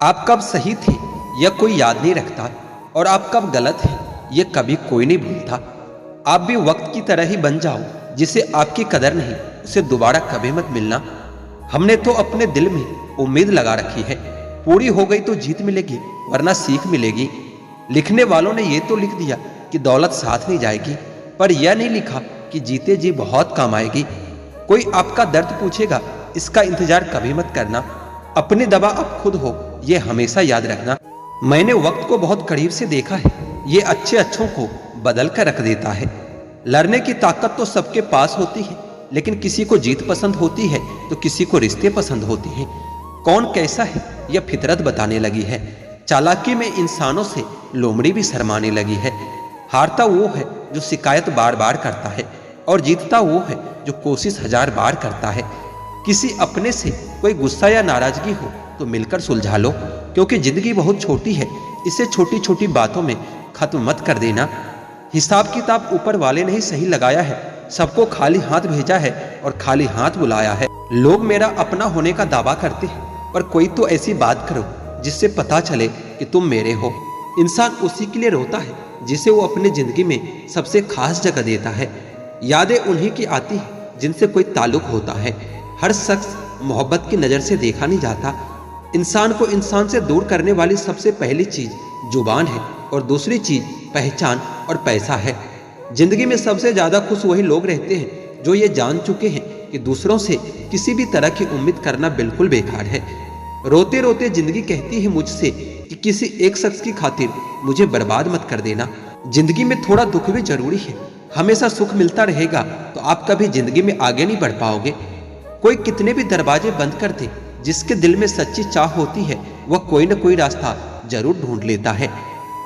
आप कब सही थे यह कोई याद नहीं रखता, और आप कब गलत हैं ये कभी कोई नहीं भूलता। आप भी वक्त की तरह ही बन जाओ, जिसे आपकी कदर नहीं उसे दोबारा कभी मत मिलना। हमने तो अपने दिल में उम्मीद लगा रखी है, पूरी हो गई तो जीत मिलेगी वरना सीख मिलेगी। लिखने वालों ने ये तो लिख दिया कि दौलत साथ नहीं जाएगी, पर यह नहीं लिखा कि जीते जी बहुत काम आएगी। कोई आपका दर्द पूछेगा, इसका इंतजार कभी मत करना। अपनी दवा आप खुद हो, ये हमेशा याद रखना। मैंने वक्त को बहुत करीब से देखा है, ये अच्छे अच्छों को बदल कर रख देता है। लड़ने की ताकत तो सबके पास होती है, लेकिन किसी को जीत पसंद होती है तो किसी को रिश्ते पसंद होते हैं। कौन कैसा है यह फितरत बताने लगी है। चालाकी में इंसानों से लोमड़ी भी शर्माने लगी है। हारता वो है जो शिकायत बार बार करता है, और जीतता वो है जो कोशिश 1000 बार करता है। किसी अपने से कोई गुस्सा या नाराजगी हो तो मिलकर सुलझा लो, क्योंकि जिंदगी बहुत छोटी है, इसे छोटी छोटी बातों में खत्म मत कर देना। हिसाब किताब ऊपर वाले ने ही सही लगाया है, सबको खाली हाथ भेजा है और खाली हाथ बुलाया है। लोग मेरा अपना होने का दावा करते हैं, पर कोई तो ऐसी बात करो जिससे पता चले कि तुम मेरे हो। इंसान उसी के लिए रोता है जिसे वो अपनी जिंदगी में सबसे खास जगह देता है। यादें उन्हीं की आती है जिनसे कोई ताल्लुक होता है। हर शख्स मोहब्बत की नज़र से देखा नहीं जाता। इंसान को इंसान से दूर करने वाली सबसे पहली चीज जुबान है, और दूसरी चीज पहचान और पैसा है। जिंदगी में सबसे ज्यादा खुश वही लोग रहते हैं जो ये जान चुके हैं कि दूसरों से किसी भी तरह की उम्मीद करना बिल्कुल बेकार है। रोते रोते जिंदगी कहती है मुझसे कि किसी एक शख्स की खातिर मुझे बर्बाद मत कर देना। जिंदगी में थोड़ा दुख भी जरूरी है। हमेशा सुख मिलता रहेगा तो आप कभी जिंदगी में आगे नहीं बढ़ पाओगे। कोई कितने भी दरवाजे बंद कर दे, जिसके दिल में सच्ची चाह होती है वह कोई न कोई रास्ता जरूर ढूंढ लेता है।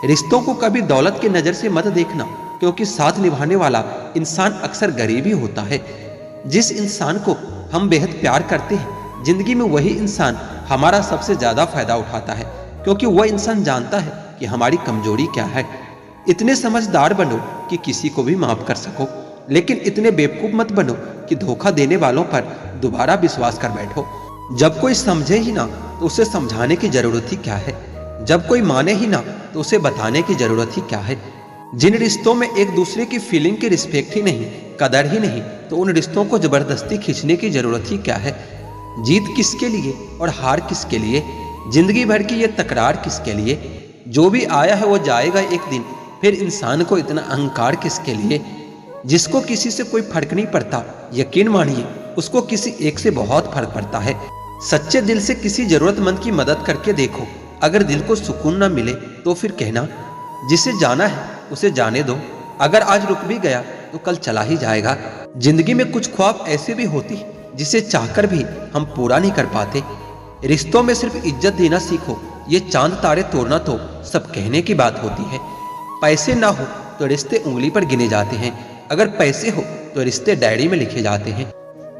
रिश्तों को कभी दौलत की नजर से मत देखना, क्योंकि साथ निभाने वाला इंसान अक्सर गरीब ही होता है। जिस इंसान को हम बेहद प्यार करते हैं, जिंदगी में वही इंसान हमारा सबसे ज्यादा फायदा उठाता है, क्योंकि वह इंसान जानता है कि हमारी कमजोरी क्या है। इतने समझदार बनो कि किसी को भी माफ कर सको, लेकिन इतने बेवकूफ मत बनो कि धोखा देने वालों पर दोबारा विश्वास कर बैठो। जब कोई समझे ही ना तो उसे समझाने की जरूरत ही क्या है। जब कोई माने ही ना तो उसे बताने की जरूरत ही क्या है। जिन रिश्तों में एक दूसरे की फीलिंग की रिस्पेक्ट ही नहीं, कदर ही नहीं, तो उन रिश्तों को जबरदस्ती खींचने की जरूरत ही क्या है। जीत किसके लिए और हार किसके लिए, जिंदगी भर की ये तकरार किसके लिए। जो भी आया है वो जाएगा एक दिन, फिर इंसान को इतना अहंकार किसके लिए। जिसको किसी से कोई फर्क नहीं पड़ता, यकीन मानिए उसको किसी एक से बहुत फर्क पड़ता है। सच्चे दिल से किसी जरूरतमंद की मदद करके देखो, अगर दिल को सुकून ना मिले तो फिर कहना जिसे जाना है उसे जाने दो। अगर आज रुक भी गया तो कल चला ही जाएगा। जिंदगी में कुछ ख्वाब ऐसे भी होती है जिसे चाहकर भी हम पूरा नहीं कर पाते। रिश्तों में सिर्फ इज्जत देना सीखो, ये चांद तारे तोड़ना तो सब कहने की बात होती है। पैसे ना हो तो रिश्ते उंगली पर गिने जाते हैं, अगर पैसे हो तो रिश्ते डायरी में लिखे जाते हैं।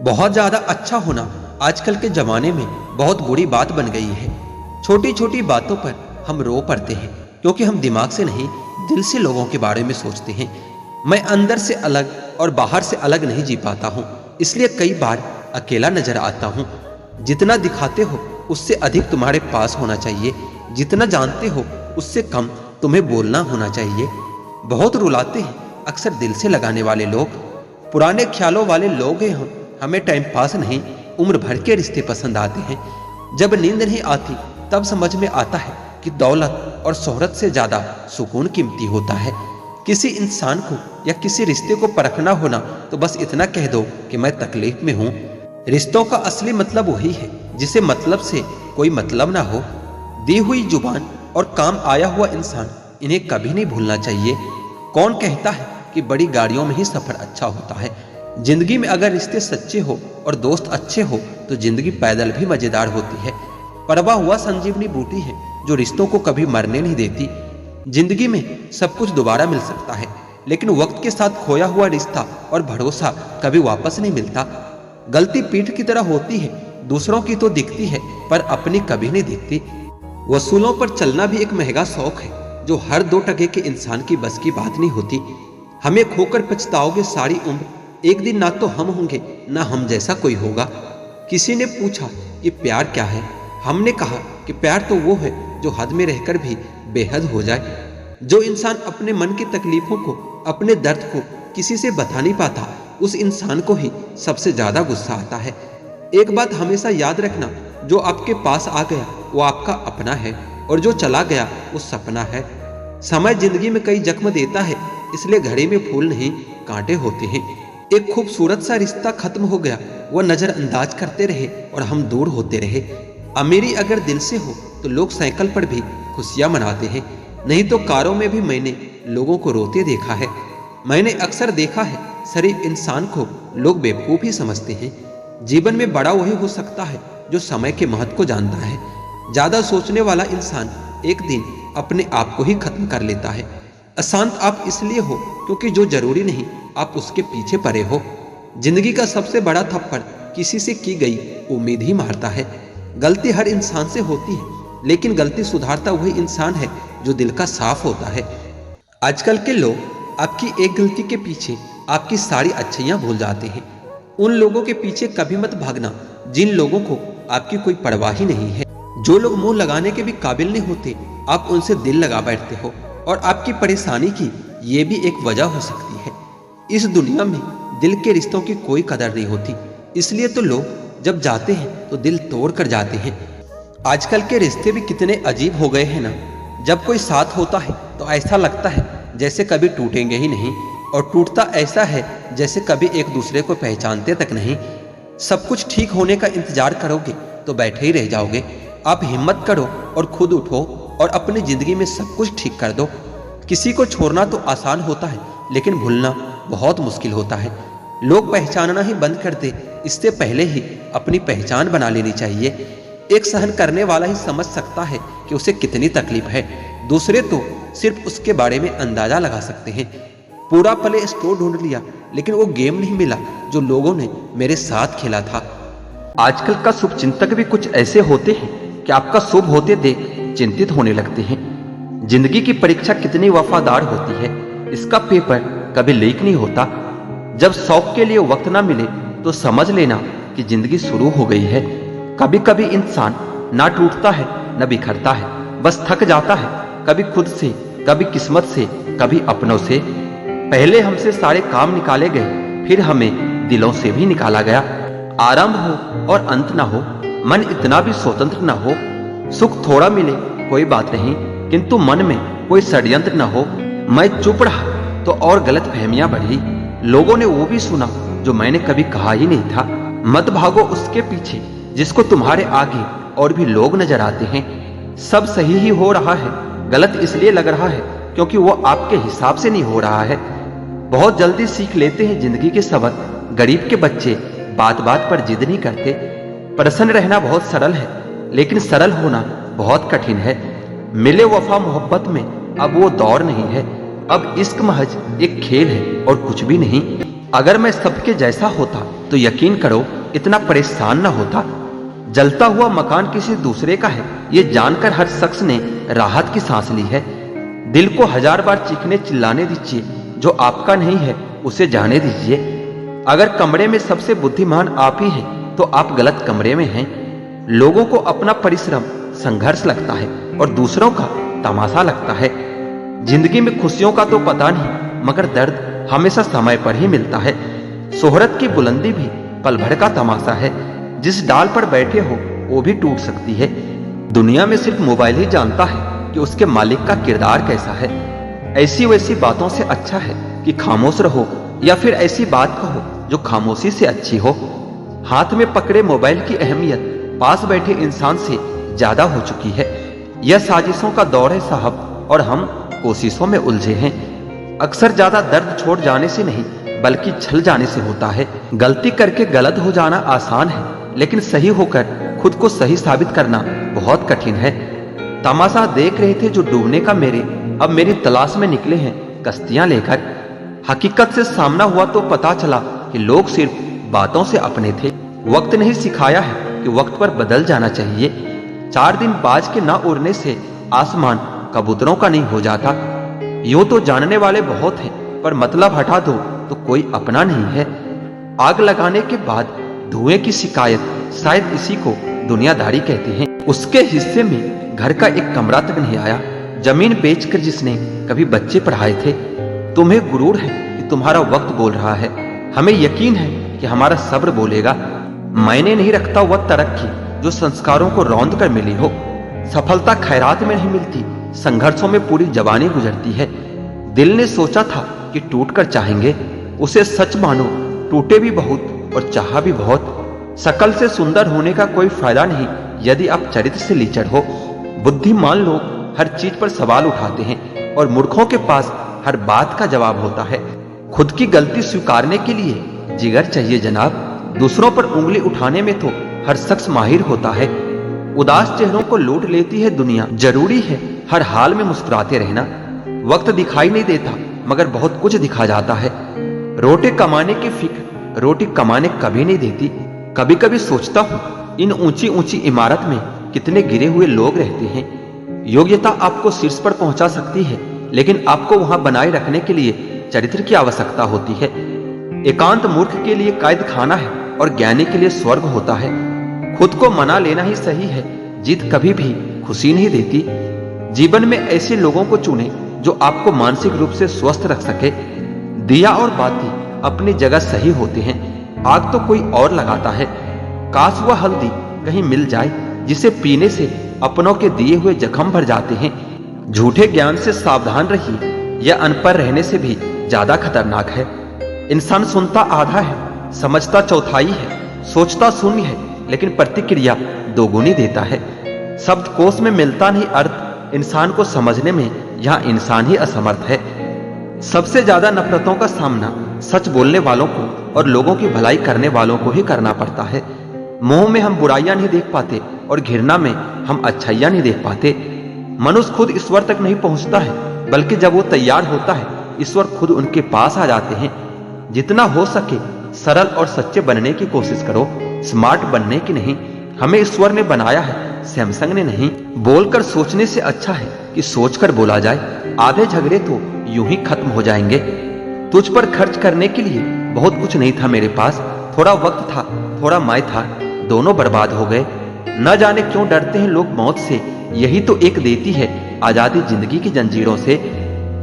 बहुत ज्यादा अच्छा होना आजकल के जमाने में बहुत बुरी बात बन गई है। छोटी छोटी बातों पर हम रो पड़ते हैं, क्योंकि हम दिमाग से नहीं दिल से लोगों के बारे में सोचते हैं। मैं अंदर से अलग और बाहर से अलग नहीं जी पाता हूँ, इसलिए कई बार अकेला नजर आता हूँ। जितना दिखाते हो उससे अधिक तुम्हारे पास होना चाहिए, जितना जानते हो उससे कम तुम्हें बोलना होना चाहिए। बहुत रुलाते हैं अक्सर दिल से लगाने वाले लोग, पुराने ख्यालों वाले लोग हैं हम। हमें टाइम पास नहीं, उम्र भर के रिश्ते पसंद आते हैं। जब नींद नहीं आती तब समझ में आता है कि दौलत और शोहरत से ज्यादा सुकून कीमती होता है। किसी इंसान को या किसी रिश्ते को परखना होना तो बस इतना कह दो कि मैं तकलीफ में हूँ। रिश्तों का असली मतलब वही है जिसे मतलब से कोई मतलब ना हो। दी हुई जुबान और काम आया हुआ इंसान, इन्हें कभी नहीं भूलना चाहिए। कौन कहता है कि बड़ी गाड़ियों में ही सफर अच्छा होता है। जिंदगी में अगर रिश्ते सच्चे हो और दोस्त अच्छे हो तो जिंदगी पैदल भी मजेदार होती है। परवा हुआ संजीवनी बूटी है जो रिश्तों को कभी मरने नहीं देती। जिंदगी में सब कुछ दोबारा मिल सकता है, लेकिन वक्त के साथ खोया हुआ रिश्ता और भरोसा कभी वापस नहीं मिलता। गलती पीठ की तरह होती है, दूसरों की तो दिखती है पर अपनी कभी नहीं दिखती। वसूलों पर चलना भी एक महंगा शौक है, जो हर 2 टके के इंसान की बस की बात नहीं होती। हमें खोकर पछताओगे सारी उम्र, एक दिन ना तो हम होंगे ना हम जैसा कोई होगा। किसी ने पूछा कि प्यार क्या है, हमने कहा कि प्यार तो वो है जो हद में रहकर भी बेहद हो जाए। जो इंसान अपने मन की तकलीफों को, अपने दर्द को किसी से बता नहीं पाता, उस इंसान को ही सबसे ज्यादा गुस्सा आता है। एक बात हमेशा याद रखना, जो आपके पास आ गया वो आपका अपना है और जो चला गया वो सपना है। समय जिंदगी में कई जख्म देता है, इसलिए घड़ी में फूल नहीं कांटे होते हैं। एक खूबसूरत सा रिश्ता खत्म हो गया, वो नजरअंदाज करते रहे और हम दूर होते रहे। अमीरी अगर दिल से हो तो लोग साइकिल पर भी खुशियां मनाते हैं, नहीं तो कारों में भी मैंने लोगों को रोते देखा है। मैंने अक्सर देखा है शरीफ इंसान को लोग बेवकूफ ही समझते हैं। जीवन में बड़ा वही हो सकता है जो समय के महत्व को जानता है। ज्यादा सोचने वाला इंसान एक दिन अपने आप को ही खत्म कर लेता है। अशांत आप इसलिए हो क्योंकि जो जरूरी नहीं आप उसके पीछे पड़े हो। जिंदगी का सबसे बड़ा थप्पड़ किसी से की गई उम्मीद ही मारता है। गलती हर इंसान से होती है, लेकिन गलती सुधारता वही इंसान है जो दिल का साफ होता है। आजकल के लोग आपकी एक गलती के पीछे आपकी सारी अच्छाइयां भूल जाते हैं। उन लोगों के पीछे कभी मत भागना जिन लोगों को आपकी कोई परवाह ही नहीं है। जो लोग मुंह लगाने के भी काबिल नहीं होते, आप उनसे दिल लगा बैठते हो और आपकी परेशानी की ये भी एक वजह हो सकती है। इस दुनिया में दिल के रिश्तों की कोई कदर नहीं होती, इसलिए तो लोग जब जाते हैं तो दिल तोड़ कर जाते हैं। आजकल के रिश्ते भी कितने अजीब हो गए हैं ना। जब कोई साथ होता है तो ऐसा लगता है जैसे कभी टूटेंगे ही नहीं, और टूटता ऐसा है जैसे कभी एक दूसरे को पहचानते तक नहीं। सब कुछ ठीक होने का इंतजार करोगे तो बैठे ही रह जाओगे। आप हिम्मत करो और खुद उठो और अपनी जिंदगी में सब कुछ ठीक कर दो। किसी को छोड़ना तो आसान होता है, लेकिन भूलना बहुत मुश्किल होता है। लोग पहचानना ही बंद कर दे, इससे पहले ही अपनी पहचान बना लेनी चाहिए। एक सहन करने वाला ही समझ सकता है कि उसे कितनी तकलीफ है, दूसरे तो सिर्फ उसके बारे में अंदाजा लगा सकते हैं। पूरा प्ले स्टोर ढूंढ लिया, लेकिन वो गेम नहीं मिला जो लोगों ने मेरे साथ खेला था। आजकल का शुभ चिंतक भी कुछ ऐसे होते हैं कि आपका शुभ होते देख चिंतित होने लगते हैं। जिंदगी की परीक्षा कितनी वफादार होती है, इसका पेपर कभी लीक नहीं होता। जब शौक के लिए वक्त ना मिले तो समझ लेना कि जिंदगी शुरू हो गई है। कभी कभी इंसान ना टूटता है न बिखरता है, बस थक जाता है, कभी खुद से, कभी किस्मत से, कभी अपनों से। पहले हमसे सारे काम निकाले गए, फिर हमें दिलों से भी निकाला गया। आरंभ हो और अंत ना हो, मन इतना भी स्वतंत्र ना हो। सुख थोड़ा मिले कोई बात नहीं, किंतु मन में कोई षड्यंत्र न हो। मैं चुप रहा तो और गलत फहमियां बढ़ी। लोगों ने वो भी सुना जो मैंने कभी कहा ही नहीं था। मत भागो उसके पीछे जिसको तुम्हारे आगे और भी लोग नजर आते हैं। सब सही ही हो रहा है, गलत इसलिए लग रहा है क्योंकि वो आपके हिसाब से नहीं हो रहा है। बहुत जल्दी सीख लेते हैं जिंदगी के सबक। गरीब के बच्चे बात बात पर जिद नहीं करते। प्रसन्न रहना बहुत सरल है, लेकिन सरल होना बहुत कठिन है। मिले वफा मोहब्बत में अब वो दौर नहीं है। अब इश्क महज एक खेल है और कुछ भी नहीं। अगर मैं सबके जैसा होता तो यकीन करो इतना परेशान न होता। जलता हुआ मकान किसी दूसरे का है, ये जानकर हर शख्स ने राहत की सांस ली है। दिल को 1000 बार चीखने चिल्लाने दीजिए, जो आपका नहीं है उसे जाने दीजिए। अगर कमरे में सबसे बुद्धिमान आप ही हैं तो आप गलत कमरे में हैं। लोगों को अपना परिश्रम संघर्ष लगता है और दूसरों का तमाशा लगता है। जिंदगी में खुशियों का तो पता नहीं, मगर दर्द हमेशा समय पर ही मिलता है। शोहरत की बुलंदी भी पल भर का तमाशा है। जिस डाल पर बैठे हो वो भी टूट सकती है। दुनिया में सिर्फ मोबाइल ही जानता है कि उसके मालिक का किरदार कैसा है। ऐसी वैसी बातों से अच्छा है कि खामोश रहो, या फिर ऐसी बात कहो जो खामोशी से अच्छी हो। हाथ में पकड़े मोबाइल की अहमियत पास बैठे इंसान से ज्यादा हो चुकी है। यह साजिशों का दौर है साहब, और हम कोशिशों में उलझे हैं। अक्सर ज्यादा दर्द छोड़ जाने से नहीं बल्कि छल जाने से होता है। गलती करके गलत हो जाना आसान है, लेकिन सही होकर खुद को सही साबित करना बहुत कठिन है। तमाशा देख रहे थे जो डूबने का मेरे, अब मेरी तलाश में निकले हैं कश्तियां लेकर। हकीकत से सामना हुआ तो पता चला कि लोग सिर्फ बातों से अपने थे। वक्त नहीं सिखाया है कि वक्त पर बदल जाना चाहिए। 4 दिन बाज के ना उड़ने से आसमान कबूतरों का नहीं हो जाता। यूं तो जानने वाले बहुत हैं, पर मतलब हटा दो तो कोई अपना नहीं है। आग लगाने के बाद धुएं की शिकायत शायद इसी को दुनियादारी कहते हैं। उसके हिस्से में घर का एक कमरा तक नहीं आया। जमीन बेचकर जिसने कभी बच्चे पढ़ाए थे। तुम्हें गुरूर है कि तुम्हारा वक्त बोल रहा है, हमें यकीन है कि हमारा सब्र बोलेगा। मायने नहीं रखता वह तरक्की जो संस्कारों को रौंद कर मिली हो। सफलता खैरात में नहीं मिलती, संघर्षों में पूरी जवानी गुजरती है। दिल ने सोचा था कि टूटकर चाहेंगे, उसे सच मानो, टूटे भी बहुत और चाहा भी बहुत। शकल से सुंदर होने का कोई फायदा नहीं यदि आप चरित्र से लीचड़ हो। बुद्धिमान लोग हर चीज पर सवाल उठाते हैं और मूर्खों के पास हर बात का जवाब होता है। खुद की गलती स्वीकारने के लिए जिगर चाहिए जनाब। दूसरों पर उंगली उठाने में तो हर शख्स माहिर होता है। उदास चेहरों को लूट लेती है दुनिया। जरूरी है हर हाल में मुस्कुराते रहना। वक्त दिखाई नहीं देता मगर बहुत कुछ दिखा जाता है। रोटी कमाने की फिक्र रोटी कमाने कभी नहीं देती। कभी कभी सोचता हूँ इन ऊंची ऊंची इमारत में कितने गिरे हुए लोग रहते हैं। योग्यता आपको शीर्ष पर पहुंचा सकती है, लेकिन आपको वहां बनाए रखने के लिए चरित्र की आवश्यकता होती है। एकांत मूर्ख के लिए कैद खाना है और ज्ञानी के लिए स्वर्ग होता है। खुद को मना लेना ही सही है। जीत कभी भी खुशी नहीं देती। जीवन में ऐसे लोगों को चुने जो आपको मानसिक रूप से स्वस्थ रख सके। दिया और बाती अपनी जगह सही होते हैं, आग तो कोई और लगाता है। काश वह हल्दी कहीं मिल जाए जिसे पीने से अपनों के दिए हुए जख्म भर जाते हैं। झूठे ज्ञान से सावधान रहिए, यह अनपढ़ रहने से भी ज्यादा खतरनाक है। इंसान सुनता आधा है, समझता चौथाई है, सोचता शून्य है, लेकिन प्रतिक्रिया दोगुनी देता है। शब्दकोश में मिलता नहीं अर्थ, इंसान को समझने में यहां इंसान ही असमर्थ है। सबसे ज्यादा नफरतों का सामना सच बोलने वालों को और लोगों की भलाई करने वालों को ही करना पड़ता है। मोह में हम बुराइयां नहीं देख पाते और घृणा में हम अच्छाइयां नहीं देख पाते। मनुष्य खुद ईश्वर तक नहीं पहुंचता है, बल्कि जब वो तैयार होता है ईश्वर खुद उनके पास आ जाते हैं। जितना हो सके सरल और सच्चे बनने की कोशिश करो, स्मार्ट बनने की नहीं। हमें ईश्वर ने बनाया है, सैमसंग ने नहीं। बोलकर सोचने से अच्छा है कि सोचकर बोला जाए। आधे झगड़े तो यूं ही खत्म हो जाएंगे। तुझ पर खर्च करने के लिए बहुत कुछ नहीं था मेरे पास। थोड़ा वक्त था, थोड़ा मैं था, दोनों बर्बाद हो गए। न जाने क्यों डरते हैं लोग मौत से, यही तो एक देती है आजादी जिंदगी की जंजीरों से।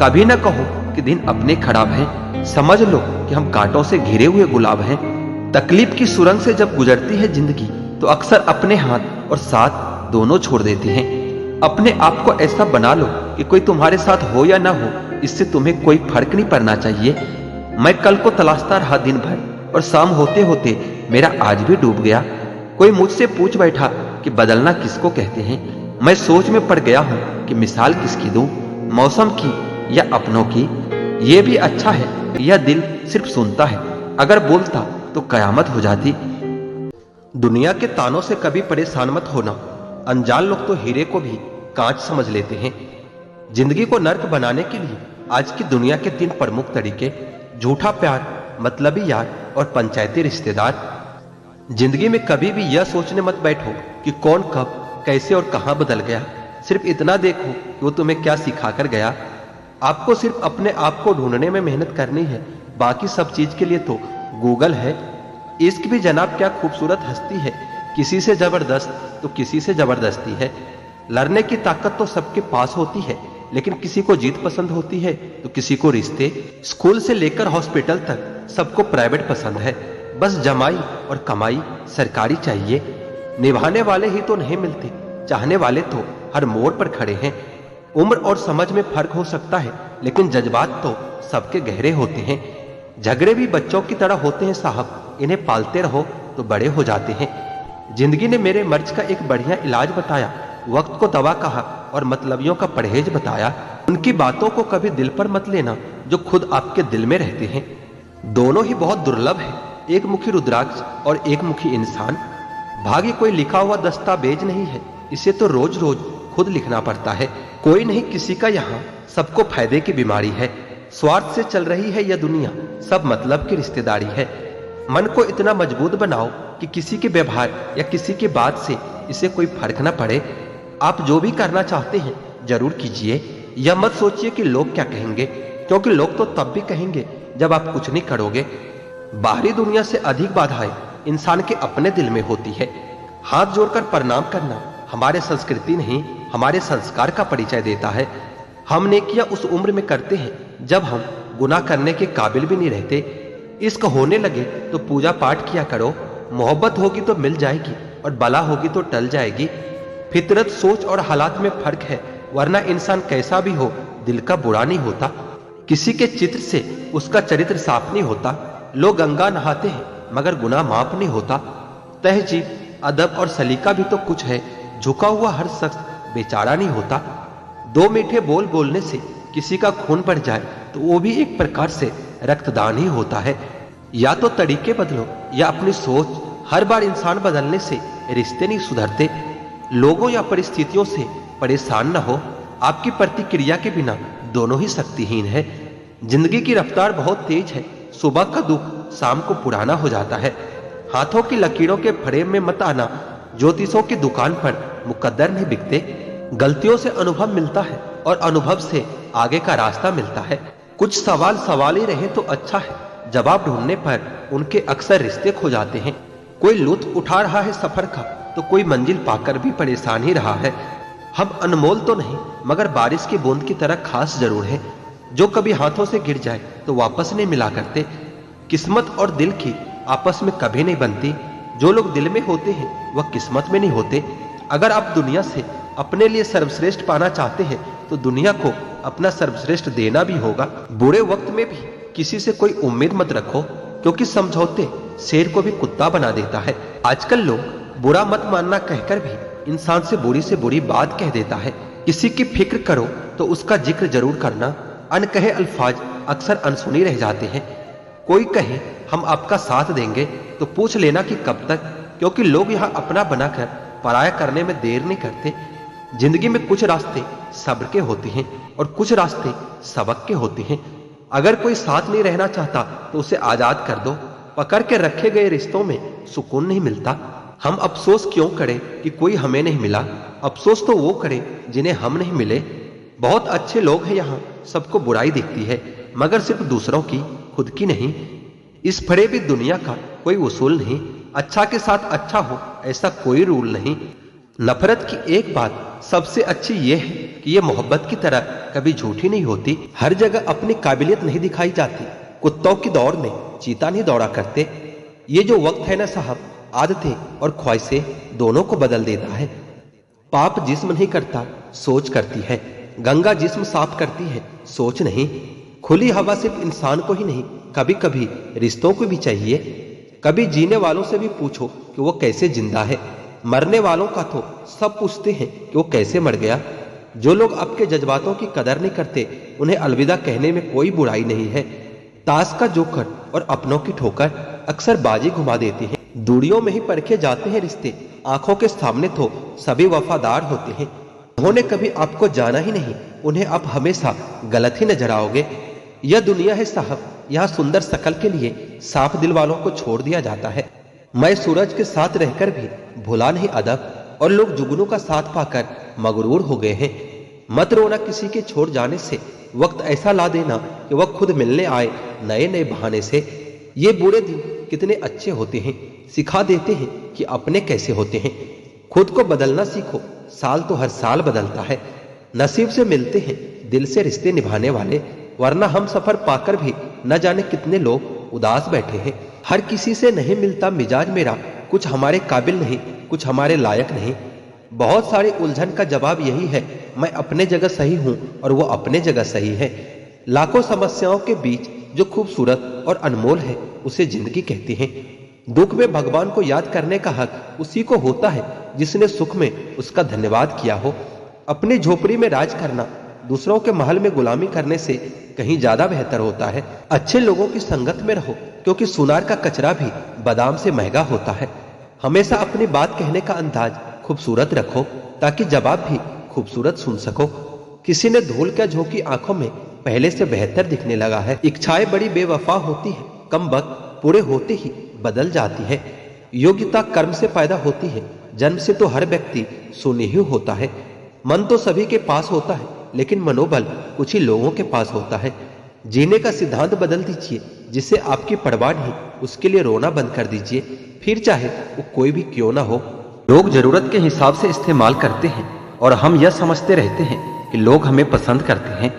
कभी न कहो कि दिन अपने खराब हैं, समझ लो कि हम कांटों से घिरे हुए गुलाब हैं। तकलीफ की सुरंग से जब गुजरती है जिंदगी तो अक्सर अपने हाथ और साथ दोनों छोड़ देते हैं। अपने आप को ऐसा बना लो कि कोई तुम्हारे साथ हो या ना हो, इससे तुम्हें कोई फर्क नहीं पड़ना चाहिए। मैं कल को तलाशता रहा दिन भर और शाम होते होते मेरा आज भी डूब गया। कोई मुझसे पूछ बैठा कि बदलना किसको कहते हैं। मैं सोच में पड़ गया हूं कि मिसाल किसकी दूं, मौसम की या अपनों की। यह भी अच्छा है यह दिल सिर्फ सुनता है, अगर बोलता तो कयामत हो जाती। दुनिया के तानों से कभी परेशान मत होना। अनजान लोग तो हीरे को भी कांच समझ लेते हैं। जिंदगी को नर्क बनाने के लिए आज की दुनिया के 3 प्रमुख तरीके: झूठा प्यार, मतलबी यार और पंचायती रिश्तेदार। जिंदगी में कभी भी यह सोचने मत बैठो कि कौन कब कैसे और कहां बदल गया। सिर्फ इतना देखो कि वो तुम्हें क्या सिखा कर गया। आपको सिर्फ अपने आप को ढूंढने में मेहनत करनी है, बाकी सब चीज के लिए तो गूगल है। इश्क भी जनाब क्या खूबसूरत हस्ती है, किसी से जबरदस्त तो किसी से जबरदस्ती है। लड़ने की ताकत तो सबके पास होती है, लेकिन किसी को जीत पसंद होती है तो किसी को रिश्ते। स्कूल से लेकर हॉस्पिटल तक सबको प्राइवेट पसंद है। बस जमाई और कमाई सरकारी चाहिए। निभाने वाले ही तो नहीं मिलते, चाहने वाले तो हर मोड़ पर खड़े हैं। उम्र और समझ में फर्क हो सकता है, लेकिन जज्बात तो सबके गहरे होते हैं। झगड़े भी बच्चों की तरह होते हैं साहब, इन्हें पालते रहो तो बड़े हो जाते हैं। जिंदगी ने मेरे मर्ज का एक बढ़िया इलाज बताया, वक्त को दवा कहा और मतलबियों का परहेज बताया। उनकी बातों को कभी दिल पर मत लेना जो खुद आपके दिल में रहते हैं। दोनों ही बहुत दुर्लभ है, एक मुखी रुद्राक्ष और एक मुखी इंसान। भाग्य कोई लिखा हुआ दस्तावेज नहीं है, इसे तो रोज रोज खुद लिखना पड़ता है। कोई नहीं किसी का यहाँ, सबको फायदे की बीमारी है। स्वार्थ से चल रही है यह दुनिया, सब मतलब की रिश्तेदारी है। मन को इतना मजबूत बनाओ कि किसी के व्यवहार या किसी की बात से इसे कोई फर्क न पड़े। आप जो भी करना चाहते हैं जरूर कीजिए। यह मत सोचिए कि लोग क्या कहेंगे, क्योंकि लोग तो तब भी कहेंगे जब आप कुछ नहीं करोगे। बाहरी दुनिया से अधिक बाधाएं इंसान के अपने दिल में होती है। हाथ जोड़कर प्रणाम करना हमारे संस्कृति नहीं, हमारे संस्कार का परिचय देता है। हम नेकियां उस उम्र में करते हैं जब हम गुनाह करने के काबिल भी नहीं रहते। इश्क होने लगे तो पूजा पाठ किया करो, मोहब्बत होगी तो मिल जाएगी और बला होगी तो टल जाएगी। फितरत, सोच और हालात में फर्क है, वरना इंसान कैसा भी हो दिल का बुरा नहीं होता। किसी के चित्र से उसका चरित्र साफ नहीं होता। लोग गंगा नहाते हैं मगर गुनाह माफ नहीं होता। तहजीब, अदब और सलीका भी तो कुछ है। झुका हुआ हर शख्स बेचारा नहीं होता। दो मीठे बोल बोलने से किसी का खून बढ़ जाए तो वो भी एक प्रकार से रक्तदान ही होता है। या तो तरीके बदलो या अपनी सोच। हर बार इंसान बदलने से रिश्ते नहीं सुधरते। लोगों या परिस्थितियों से परेशान न हो, आपकी प्रतिक्रिया के बिना दोनों ही शक्तिहीन है। जिंदगी की रफ्तार बहुत तेज है। सुबह का दुख शाम को पुराना हो जाता है। हाथों की लकीरों के फ्रेम में मत आना। ज्योतिषों की दुकान पर मुकद्दर नहीं बिकते। गलतियों से अनुभव मिलता है और अनुभव से आगे का रास्ता मिलता है। कुछ सवाल सवाल ही रहे तो अच्छा है, जवाब ढूंढने पर उनके अक्सर रिश्ते खो जाते हैं। कोई लुत्फ उठा रहा है सफर का तो कोई मंजिल पाकर भी परेशान ही रहा है। हम अनमोल तो नहीं मगर बारिश की बूंद की तरह खास जरूर है। जो कभी हाथों से गिर जाए तो वापस नहीं मिला करते। किस्मत और दिल की आपस में कभी नहीं बनती। जो लोग दिल में होते हैं वह किस्मत में नहीं होते। अगर आप दुनिया से अपने लिए सर्वश्रेष्ठ पाना चाहते हैं तो दुनिया को अपना सर्वश्रेष्ठ देना भी होगा। बुरे वक्त में भी किसी से कोई उम्मीद मत रखो, क्योंकि समझौते शेर को भी कुत्ता बना देता है। आजकल लोग बुरा मत मानना कहकर भी इंसान से बुरी बात कह देता है। किसी की फिक्र करो तो उसका जिक्र जरूर करना। अनकहे अल्फाज अक्सर अनसुनी रह जाते हैं। कोई कहे हम आपका साथ देंगे तो पूछ लेना कि कब तक, क्योंकि लोग यहाँ अपना बनाकर पराया करने में देर नहीं करते। जिंदगी में कुछ रास्ते सब्र के होते हैं और कुछ रास्ते सबक के होते हैं। अगर कोई साथ नहीं रहना चाहता तो उसे आजाद कर दो। पकड़ के रखे गए रिश्तों में सुकून नहीं मिलता। हम अफसोस क्यों करें कि कोई हमें नहीं मिला। अफसोस तो वो करें जिन्हें हम नहीं मिले। बहुत अच्छे लोग हैं यहाँ, सबको बुराई दिखती है मगर सिर्फ दूसरों की, खुद की नहीं। इस फड़े भी दुनिया का कोई उसूल नहीं। अच्छा के साथ अच्छा हो ऐसा कोई रूल नहीं। नफरत की एक बात सबसे अच्छी ये है कि ये मोहब्बत की तरह कभी झूठी नहीं होती। हर जगह अपनी काबिलियत नहीं दिखाई जाती। कुत्तों की दौड़ में चीता नहीं दौड़ा करते। ये जो वक्त है ना साहब, आदतें और ख्वाहिशें दोनों को बदल देता है। पाप जिस्म नहीं करता, सोच करती है। गंगा जिस्म साफ करती है, सोच नहीं। खुली हवा सिर्फ इंसान को ही नहीं, कभी कभी रिश्तों को भी चाहिए। कभी जीने वालों से भी पूछो कि वो कैसे जिंदा है। मरने वालों का तो सब पूछते हैं कि वो कैसे मर गया। जो लोग आपके जज्बातों की कदर नहीं करते उन्हें अलविदा कहने में कोई बुराई नहीं है। ताश का जोकर और अपनों की ठोकर अक्सर बाजी घुमा देती है। दूरियों में ही परखे जाते हैं रिश्ते, आंखों के सामने तो सभी वफादार होते हैं। उन्होंने कभी आपको जाना ही नहीं, उन्हें आप हमेशा गलत ही नजर आओगे। यह दुनिया है साहब, यहाँ सुंदर शकल के लिए साफ दिल वालों को छोड़ दिया जाता है। मैं सूरज के साथ रहकर भी भुला नहीं अदब, और लोग जुगनू का साथ पाकर मगरूर हो गए हैं। मत रोना किसी के छोड़ जाने से, वक्त ऐसा ला देना कि वह खुद मिलने आए नए नए बहाने से। ये बुरे दिन कितने अच्छे होते हैं, सिखा देते हैं कि अपने कैसे होते हैं। खुद को बदलना सीखो, साल तो हर साल बदलता है। नसीब से मिलते हैं दिल से रिश्ते निभाने वाले, वरना हम सफर पाकर भी न जाने कितने लोग उदास बैठे हैं। हर किसी से नहीं मिलता मिजाज मेरा, कुछ हमारे काबिल नहीं, कुछ हमारे लायक नहीं। बहुत सारी उलझन का जवाब यही है, मैं अपने जगह सही हूं और वो अपने जगह सही है। लाखों समस्याओं के बीच जो खूबसूरत और अनमोल है उसे जिंदगी कहते हैं। दुख में भगवान को याद करने का हक उसी को होता है जिसने सुख में उसका धन्यवाद किया हो। अपनी झोपड़ी में राज करना दूसरों के महल में गुलामी करने से कहीं ज्यादा बेहतर होता है। अच्छे लोगों की संगत में रहो, क्योंकि सुनार का कचरा भी बादाम से महंगा होता है। हमेशा अपनी बात कहने का अंदाज खूबसूरत रखो ताकि जवाब भी खूबसूरत सुन सको। किसी ने धूल क्या झोंकी आंखों में पहले से बेहतर दिखने लगा है। इच्छाएं बड़ी बेवफा होती है, कम वक्त पूरे होते ही बदल जाती है। योग्यता कर्म से पैदा होती है, जन्म से तो हर व्यक्ति शून्य ही होता है। मन तो सभी के पास होता है, लेकिन मनोबल कुछ ही लोगों के पास होता है। जीने का सिद्धांत बदल दीजिए, जिससे आपकी परवाह नहीं उसके लिए रोना बंद कर दीजिए, फिर चाहे वो कोई भी क्यों ना हो। लोग जरूरत के हिसाब से इस्तेमाल करते हैं और हम यह समझते रहते हैं कि लोग हमें पसंद करते हैं।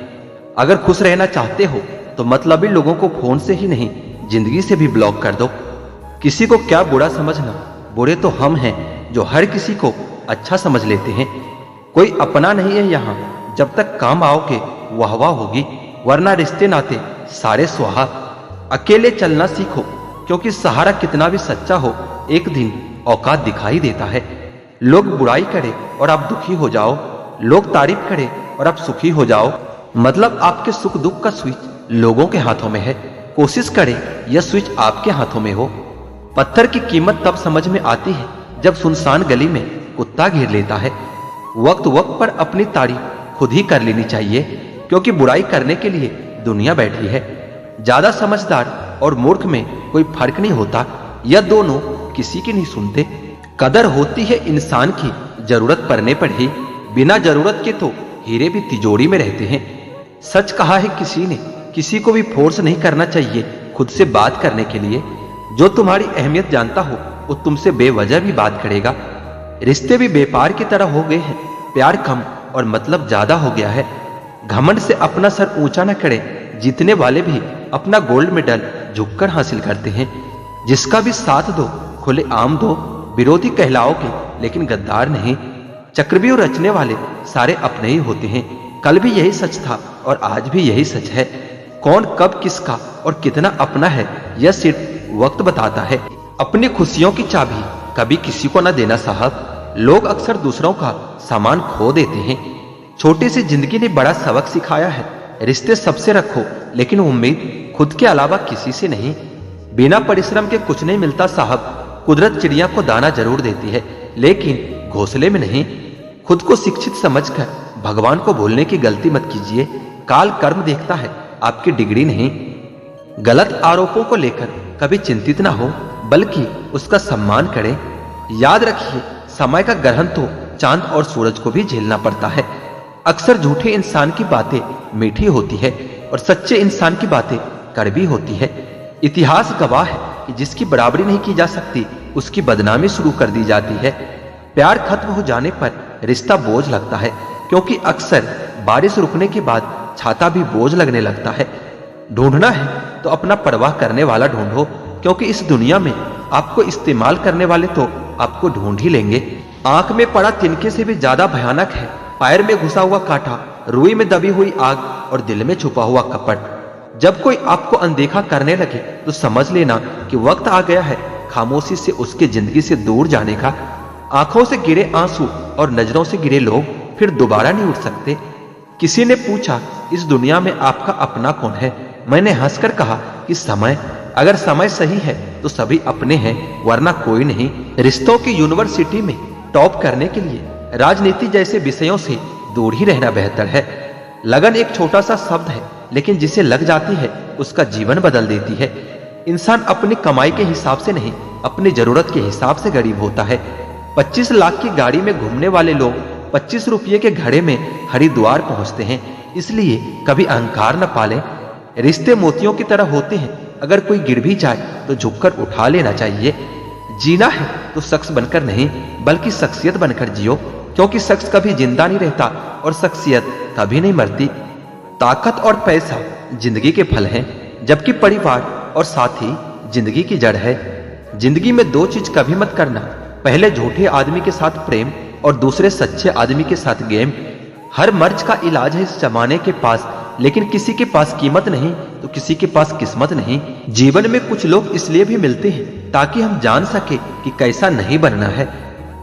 अगर खुश रहना चाहते हो तो मतलबी लोगों को फोन से ही नहीं, जिंदगी से भी ब्लॉक कर दो। किसी को क्या बुरा समझना, बुरे तो हम हैं जो हर किसी को अच्छा समझ लेते हैं। कोई अपना नहीं है यहाँ, जब तक काम आओगे वाह वाह होगी, वरना रिश्ते नाते सारे स्वाहा। अकेले चलना सीखो, क्योंकि सहारा कितना भी सच्चा हो एक दिन औकात दिखाई देता है। लोग बुराई करे और आप दुखी हो जाओ, लोग तारीफ करे और आप सुखी हो जाओ, मतलब आपके सुख दुख का स्विच लोगों के हाथों में है। कोशिश करें यह स्विच आपके हाथों में हो। पत्थर की कीमत तब समझ में आती है जब सुनसान गली में कुत्ता घेर लेता है। वक्त वक्त पर अपनी तारीफ खुद ही कर लेनी चाहिए, क्योंकि बुराई करने के लिए दुनिया बैठी है। ज्यादा समझदार और मूर्ख में कोई फर्क नहीं होता, यह दोनों किसी की नहीं सुनते। कदर होती है इंसान की जरूरत पड़ने पर ही, बिना जरूरत के तो हीरे भी तिजोरी में रहते हैं। सच कहा है किसी ने, किसी को भी फोर्स नहीं करना चाहिए खुद से बात करने के लिए। जो तुम्हारी अहमियत जानता हो वो तुमसे बेवजह भी बात करेगा। रिश्ते भी व्यापार की तरह हो गए हैं, प्यार कम और मतलब ज्यादा हो गया है। घमंड से अपना सर ऊंचा न करे, जीतने वाले भी अपना गोल्ड मेडल झुककर हासिल करते हैं। जिसका भी साथ दो खुले आम दो, विरोधी कहलाओगे लेकिन गद्दार नहीं। चक्रव्यूह रचने वाले सारे अपने ही होते हैं। कल भी यही सच था और आज भी यही सच है। कौन कब किसका और कितना अपना है यह सिर्फ वक्त बताता है। अपनी खुशियों की चाबी कभी किसी को न देना साहब। लोग अक्सर दूसरों का सामान खो देते हैं। छोटी सी जिंदगी ने बड़ा सबक सिखाया है। रिश्ते सबसे रखो, लेकिन उम्मीद खुद के अलावा किसी से नहीं। बिना परिश्रम के कुछ नहीं मिलता साहब। कुदरत चिड़िया को दाना जरूर देती है, लेकिन घोंसले में नहीं। खुद को शिक्षित समझकर भगवान को भूलने की गलती मत कीजिए। काल कर्म देखता है, आपकी डिग्री नहीं। गलत आरोपों को लेकर कभी चिंतित ना हो, बल्कि उसका सम्मान करें। याद रखिए, समय का ग्रहण तो चांद और सूरज को भी झेलना पड़ता है। अक्सर झूठे इंसान की बातें मीठी होती है और सच्चे इंसान की बातें कड़वी होती है। इतिहास गवाह है कि जिसकी बराबरी नहीं की जा सकती उसकी बदनामी शुरू कर दी जाती है। प्यार खत्म हो जाने पर रिश्ता बोझ लगता है, क्योंकि अक्सर बारिश रुकने के बाद छाता भी बोझ लगने लगता है। ढूंढना है तो अपना परवाह करने वाला ढूंढो, क्योंकि इस दुनिया में आपको इस्तेमाल करने वाले तो आपको ढूंढ ही लेंगे। आंख में पड़ा तिनके से भी ज्यादा भयानक है पैर में घुसा हुआ कांटा, रुई में दबी हुई आग और दिल में छुपा हुआ कपट। जब कोई आपको अनदेखा करने लगे तो समझ लेना कि वक्त आ गया है खामोशी से उसके जिंदगी से दूर जाने का। आंखों से गिरे आंसू और नजरों से गिरे लोग फिर दोबारा नहीं उठ सकते। किसी ने पूछा, इस दुनिया में आपका अपना कौन है? मैंने हंसकर कहा कि समय। अगर समय सही है तो सभी अपने हैं, वरना कोई नहीं। रिश्तों की यूनिवर्सिटी में टॉप करने के लिए राजनीति जैसे विषयों से दूर ही रहना बेहतर है। लगन एक छोटा सा शब्द है, लेकिन जिसे लग जाती है उसका जीवन बदल देती है। इंसान अपनी कमाई के हिसाब से नहीं, अपनी जरूरत के हिसाब से गरीब होता है। 25 लाख की गाड़ी में घूमने वाले लोग 25 रुपये के घड़े में हरिद्वार पहुंचते हैं। इसलिए कभी अहंकार न पालें। रिश्ते मोतियों की तरह होते हैं, अगर कोई गिर भी जाए तो झुककर उठा लेना चाहिए। जीना है तो शख्स बनकर नहीं, बल्कि शख्सियत बनकर जियो, क्योंकि शख्स कभी जिंदा नहीं रहता और शख्सियत कभी नहीं मरती। ताकत और पैसा जिंदगी के फल हैं, जबकि परिवार और साथी जिंदगी की जड़ है। जिंदगी में दो चीज कभी मत करना, पहले झूठे आदमी के साथ प्रेम और दूसरे सच्चे आदमी के साथ गेम। हर मर्ज का इलाज है इस जमाने के पास, लेकिन किसी के पास कीमत नहीं तो किसी के पास किस्मत नहीं। जीवन में कुछ लोग इसलिए भी मिलते हैं ताकि हम जान सके कि कैसा नहीं बनना है।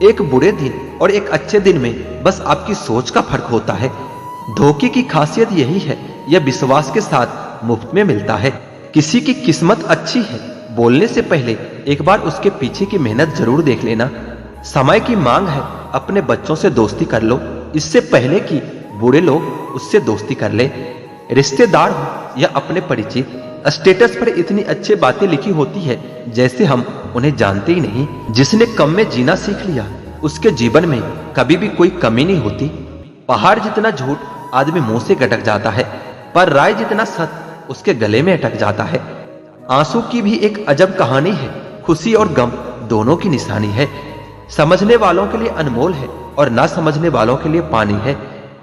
एक बुरे दिन और एक अच्छे दिन में बस आपकी सोच का फर्क होता है। धोखे की खासियत यही है, यह विश्वास के साथ मुफ्त में मिलता है। किसी की किस्मत अच्छी है, बोलने से पहले एक बार उसके पीछे की मेहनत जरूर देख लेना। समय की मांग है, अपने बच्चों से दोस्ती कर लो, इससे पहले कि बुरे लोग उससे दोस्ती कर ले। रिश्तेदार हो या अपने परिचित, स्टेटस पर इतनी अच्छी बातें लिखी होती है जैसे हम उन्हें जानते ही नहीं। जिसने कम में जीना सीख लिया उसके जीवन में कभी भी कोई कमी नहीं होती। पहाड़ जितना झूठ आदमी मुंह से गटक जाता है, पर राय जितना सच उसके गले में अटक जाता है। आंसू की भी एक अजब कहानी है, खुशी और गम दोनों की निशानी है। समझने वालों के लिए अनमोल है और ना समझने वालों के लिए पानी है।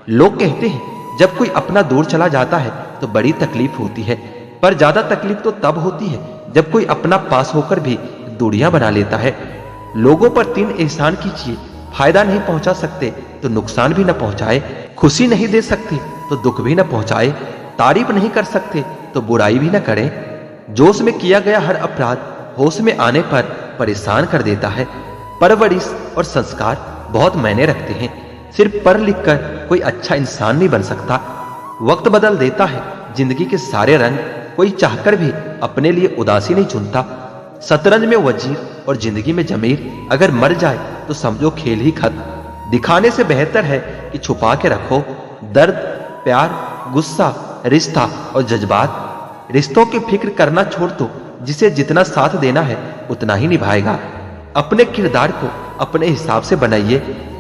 लोग कहते हैं जब कोई अपना दूर चला जाता है तो बड़ी तकलीफ होती है, पर ज्यादा तकलीफ तो तब होती है जब कोई अपना पास होकर भी दूरियां बना लेता है। लोगों पर 3 एहसान कीजिए, फायदा नहीं पहुंचा सकते तो नुकसान भी न पहुंचाए, खुशी नहीं दे सकते तो दुख भी न पहुंचाए, तारीफ नहीं कर सकते तो बुराई भी न करें। जोश में किया गया हर अपराध होश में आने पर परेशान कर देता है। परवरिश और संस्कार बहुत मायने रखते हैं। सिर्फ पढ़ लिख कर कोई अच्छा इंसान नहीं बन सकता। वक्त बदल देता है जिंदगी के सारे रंग, कोई चाहकर भी अपने लिए उदासी नहीं चुनता। शतरंज में वजीर और जिंदगी में जमीर, अगर मर जाए तो समझो खेल ही खत्म। दिखाने से बेहतर है कि छुपा के रखो। दर्द, प्यार, गुस्सा, रिश्ता और जज्बात। रिश्तों की फिक्र करना छोड़ दो, जिसे जितना साथ देना है उतना ही निभाएगा। अपने किरदार को अपने हिसाब से बनाइए।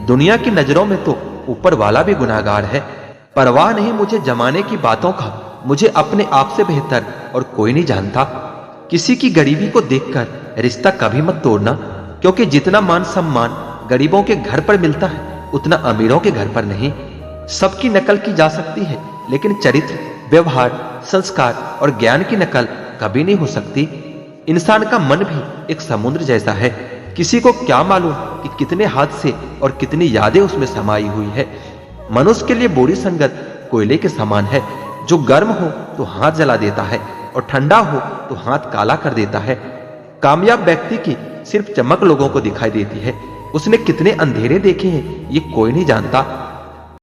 दुनिया की नजरों में तो ऊपर वाला भी गुनाहगार है। परवाह नहीं मुझे जमाने की बातों का, मुझे अपने आप से बेहतर और कोई नहीं जानता। किसी की गरीबी को देखकर रिश्ता कभी मत तोड़ना, क्योंकि जितना मान सम्मान गरीबों के घर पर मिलता है उतना अमीरों के घर पर नहीं। सबकी नकल की जा सकती है, लेकिन चरित्र, व्यवहार, संस्कार और ज्ञान की नकल कभी नहीं हो सकती। इंसान का मन भी एक समुद्र जैसा है। किसी को क्या मालूम कि कितने हादसे और कितनी यादें उसमें समाई हुई है। मनुष्य के लिए बुरी संगत कोयले के समान है, जो गर्म हो तो हाथ जला देता है और ठंडा हो तो हाथ काला कर देता है। कामयाब व्यक्ति की सिर्फ चमक लोगों को दिखाई देती है, उसने कितने अंधेरे देखे हैं ये कोई नहीं जानता।